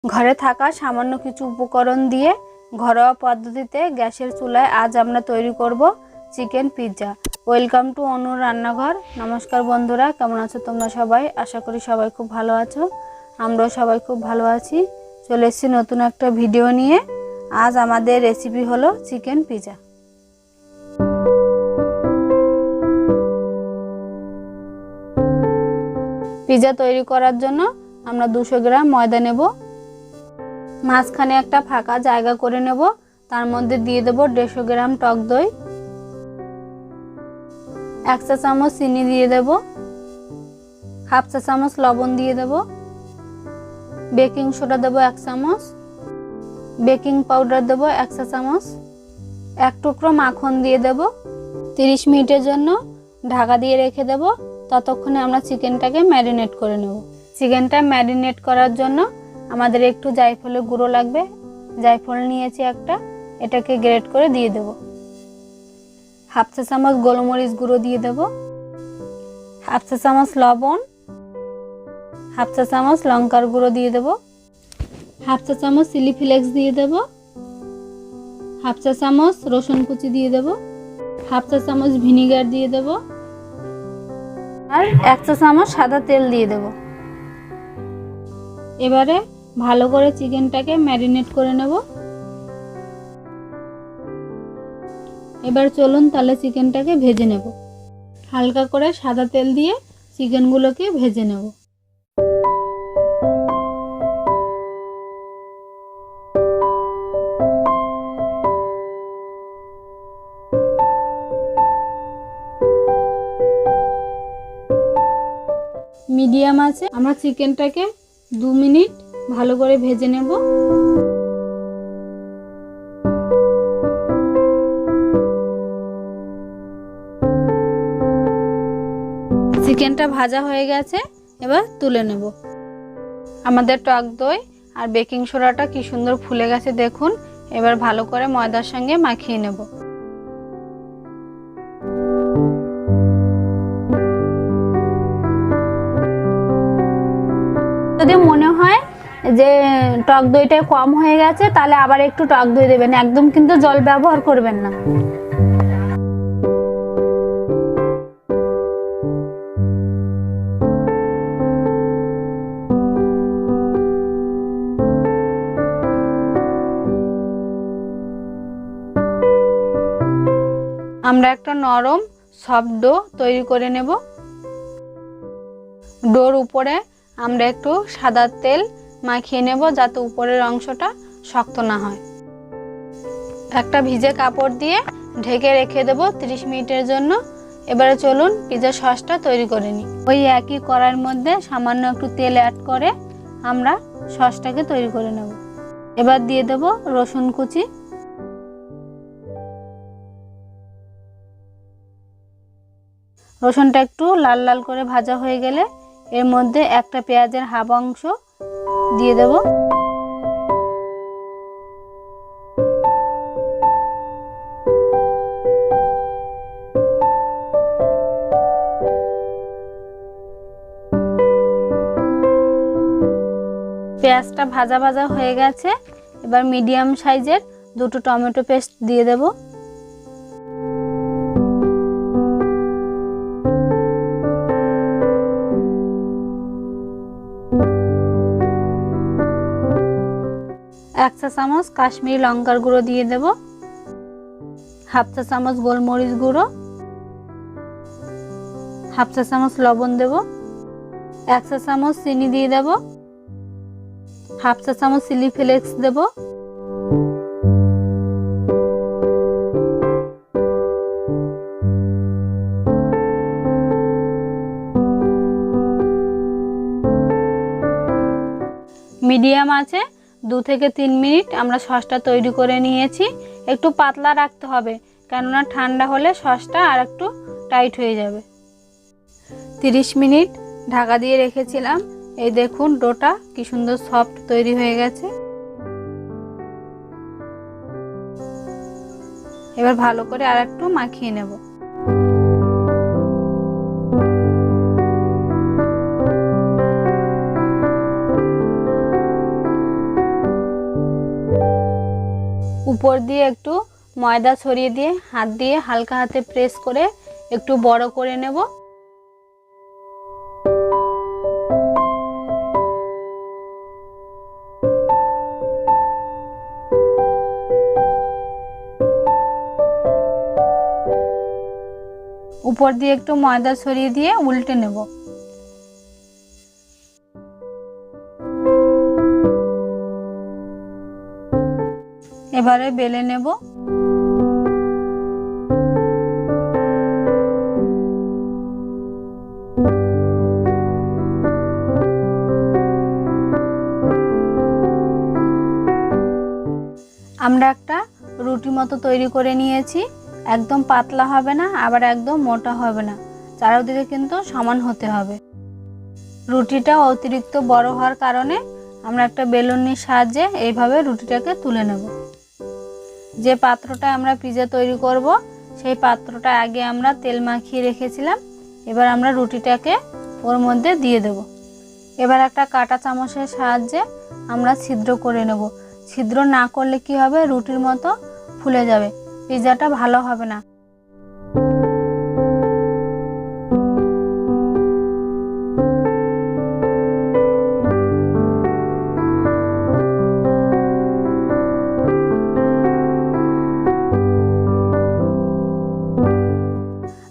ঘরে থাকা সামান্য কিছু উপকরণ দিয়ে ঘরোয়া পদ্ধতিতে গ্যাসের চুলায় আজ আমরা তৈরি করব চিকেন পিৎজা। ওয়েলকাম টু অনুর রান্নাঘর। নমস্কার বন্ধুরা, কেমন আছো তোমরা সবাই? আশা করি সবাই খুব ভালো আছো, আমরাও সবাই খুব ভালো আছি। চলে এসেছি নতুন একটা ভিডিও নিয়ে। আজ আমাদের রেসিপি হলো চিকেন পিৎজা। পিৎজা তৈরি করার জন্য আমরা 200 গ্রাম ময়দা নেব। মাঝখানে একটা ফাঁকা জায়গা করে নেব, তার মধ্যে দিয়ে দেব 150 গ্রাম টক দই, 1 চা চামচ চিনি দিয়ে দেব, হাফ চা চামচ লবণ দিয়ে দেব, বেকিং সোডা দেব 1 চামচ, বেকিং পাউডার দেব 1 চা চামচ, 1 টুকরো মাখন দিয়ে দেব। 30 মিনিটের জন্য ঢাকা দিয়ে রেখে দেব। ততক্ষণে আমরা চিকেনটাকে ম্যারিনেট করে নেব। চিকেনটা ম্যারিনেট করার জন্য আমাদের একটু জায়ফলের গুঁড়ো লাগবে। জায়ফল নিয়েছি একটা, এটাকে গ্রেট করে দিয়ে দেব। হাফ চা চামচ গোলমরিচ গুঁড়ো দিয়ে দেব, হাফ চা চামচ লবণ, হাফ চা চামচ লঙ্কার গুঁড়ো দিয়ে দেব, হাফ চা চামচ চিলি ফ্লেক্স দিয়ে দেব, হাফ চা চামচ রসুন কুচি দিয়ে দেব, হাফ চা চামচ ভিনিগার দিয়ে দেব, আর 1 চা চামচ সাদা তেল দিয়ে দেব। এবারে ভালো করে চিকেনটাকে ম্যারিনেট করে নেব। এবার চলুন তাহলে চিকেনটাকে ভেজে নেব। হালকা করে সাদা তেল দিয়ে চিকেনগুলোকে ভেজে নেব। মিডিয়াম আছে আমরা চিকেনটাকে 2 মিনিট ভালো করে ভেজে নেব। চিকেনটা ভাজা হয়ে গেছে, এবার তুলে নেব। আমাদের টক দই আর বেকিং সোডাটা কি সুন্দর ফুলে গেছে দেখুন। এবার ভালো করে ময়দার সঙ্গে মাখিয়ে নেব। যদি মনে হয় যে টক দইটা কম হয়ে গেছে তাহলে আবার একটু টক দই দেবেন, একদম কিন্তু জল ব্যবহার করবেন না। আমরা একটা নরম সফট ডো তৈরি করে নেব। ডোর উপরে আমরা একটু সাদা তেল মাখিয়ে নেব যাতে উপরের অংশটা শক্ত না হয়। একটা ভিজে কাপড় দিয়ে ঢেকে রেখে দেব 30 মিনিটের জন্য। এবারে চলুন পিৎজা সসটা তৈরি করে নিই। ওই একই কড়াইয়ের মধ্যে সামান্য একটু তেল অ্যাড করে আমরা সসটাকে তৈরি করে নেব। এবার দিয়ে দেব রসুন কুচি, রসুনটা একটু লাল লাল করে ভাজা হয়ে গেলে এর মধ্যে একটা পেঁয়াজের হাফ অংশ দিয়ে দেব। পেঁয়াজটা ভাজা ভাজা হয়ে গেছে, এবার মিডিয়াম সাইজের 2টো টমেটো পেস্ট দিয়ে দেব। এক চা চামচ কাশ্মীরি লঙ্কার গুঁড়ো দিয়ে দেব, হাফ চা চামচ গোলমরিচ গুঁড়ো, হাফ চা চামচ লবণ দেব, 1 চা চামচ চিনি দিয়ে দেব, হাফ চা চামচ চিলি ফ্লেক্স দেব, মিডিয়াম আছে 2 থেকে 3 মিনিট আমরা সসটা তৈরি করে নিয়েছি। একটু পাতলা রাখতে হবে, কেননা ঠান্ডা হলে সসটা আর একটু টাইট হয়ে যাবে। 30 মিনিট ঢাকা দিয়ে রেখেছিলাম। এই দেখুন ডোটা কি সুন্দর সফট তৈরি হয়ে গেছে। এবার ভালো করে আর একটু মাখিয়ে নেব। উপর দিয়ে একটু ময়দা ছড়িয়ে দিয়ে হাত দিয়ে হালকা হাতে প্রেস করে একটু বড় করে নেব। উপর দিয়ে একটু ময়দা ছড়িয়ে দিয়ে উল্টে নেব। এবারে বেলে নেব। আমরা একটা রুটি মতো তৈরি করে নিয়েছি। একদম পাতলা হবে না, আবার একদম মোটা হবে না, চারদিকে কিন্তু সমান হতে হবে। রুটিটা অতিরিক্ত বড় হওয়ার কারণে আমরা একটা বেলুনির সাহায্যে এইভাবে রুটিটাকে তুলে নেব। যে পাত্রটা আমরা পিৎজা তৈরি করব সেই পাত্রটা আগে আমরা তেল মাখিয়ে রেখেছিলাম। এবার আমরা রুটিটাকে ওর মধ্যে দিয়ে দেব। এবার একটা কাঁটা চামচের সাহায্যে আমরা ছিদ্র করে নেব। ছিদ্র না করলে কি হবে, রুটির মতো ফুলে যাবে, পিৎজাটা ভালো হবে না।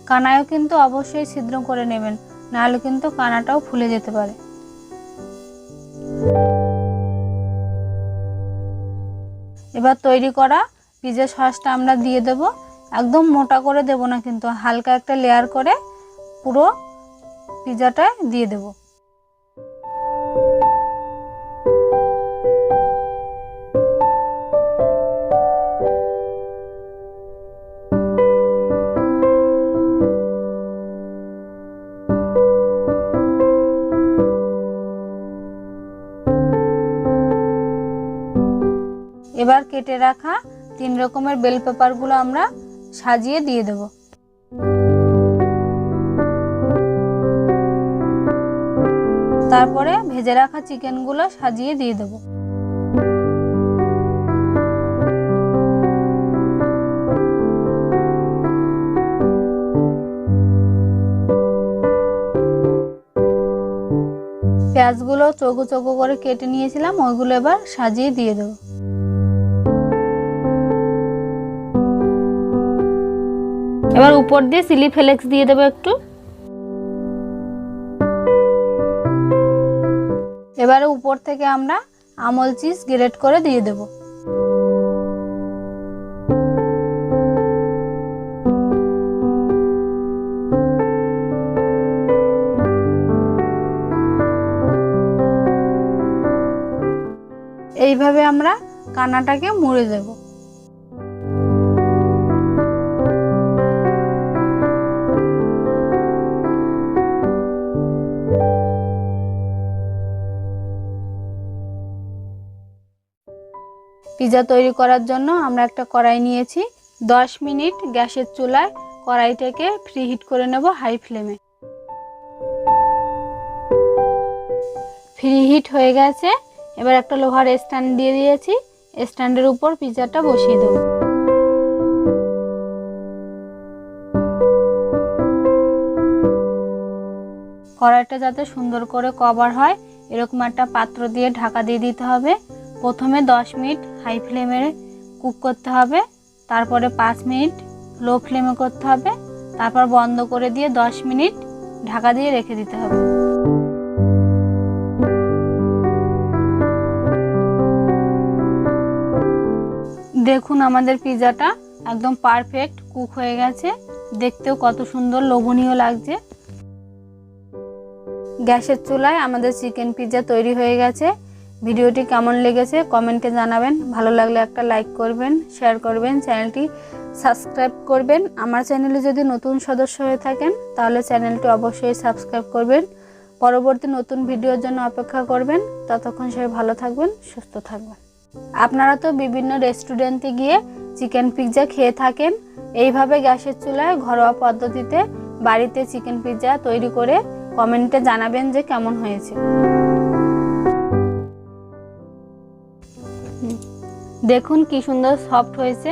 কানায়ও কিন্তু অবশ্যই ছিদ্র করে নেবেন, নাহলে কিন্তু কানাটাও ফুলে যেতে পারে। এবার তৈরি করা পিৎজা সসটা আমরা দিয়ে দেব। একদম মোটা করে দেব না, কিন্তু হালকা একটা লেয়ার করে পুরো পিৎজাটা দিয়ে দেব। এবার কেটে রাখা 3 রকমের বেল পেপারগুলো আমরা সাজিয়ে দিয়ে দেব। তারপরে ভেজে রাখা চিকেনগুলো সাজিয়ে দিয়ে দেব। পেঁয়াজগুলো চৌকো চৌকো করে কেটে নিয়েছিলাম, ওইগুলো এবার সাজিয়ে দিয়ে দেব। এবার উপর দিয়ে চিলি ফ্লেক্স দিয়ে দেবো একটু। এবারে উপর থেকে আমরা আমল চিজ গ্রেট করে দিয়ে দেব। এইভাবে আমরা কানাটাকে মুড়ে দেব। পিৎজা তৈরি করার জন্য আমরা একটা কড়াই নিয়েছি। 10 মিনিট গ্যাসের চুলায় কড়াইটাকে প্রিহিট করে নেব হাই ফ্লেমে। প্রিহিট হয়ে গেছে। এবার একটা লোহার স্ট্যান্ড দিয়ে দিয়েছি, স্ট্যান্ডের উপর পিৎজাটা বসিয়ে দেব। কড়াইটা যাতে সুন্দর করে কভার হয় এরকম একটা পাত্র দিয়ে ঢাকা দিয়ে দিতে হবে। প্রথমে 10 মিনিট হাই ফ্লেমে কুক করতে হবে, তারপরে 5 মিনিট লো ফ্লেমে করতে হবে, তারপর বন্ধ করে দিয়ে 10 মিনিট ঢাকা দিয়ে রেখে দিতে হবে। দেখুন আমাদের পিৎজাটা একদম পারফেক্ট কুক হয়ে গেছে, দেখতেও কত সুন্দর লোভনীয় লাগছে। গ্যাসের চুলায় আমাদের চিকেন পিৎজা তৈরি হয়ে গেছে। ভিডিওটি কেমন লেগেছে কমেন্টে জানাবেন। ভালো লাগলে একটা লাইক করবেন, শেয়ার করবেন, চ্যানেলটি সাবস্ক্রাইব করবেন। আমার চ্যানেলে যদি নতুন সদস্য হয়ে থাকেন তাহলে চ্যানেলটি অবশ্যই সাবস্ক্রাইব করবেন। পরবর্তী নতুন ভিডিওর জন্য অপেক্ষা করবেন। ততক্ষণ সবাই ভালো থাকবেন, সুস্থ থাকবেন। আপনারা তো বিভিন্ন রেস্টুরেন্টে গিয়ে চিকেন পিৎজা খেয়ে থাকেন। এইভাবে গ্যাসের চুলায় ঘরোয়া পদ্ধতিতে বাড়িতে চিকেন পিৎজা তৈরি করে কমেন্টে জানাবেন যে কেমন হয়েছে। দেখুন কি সুন্দর সফট হয়েছে।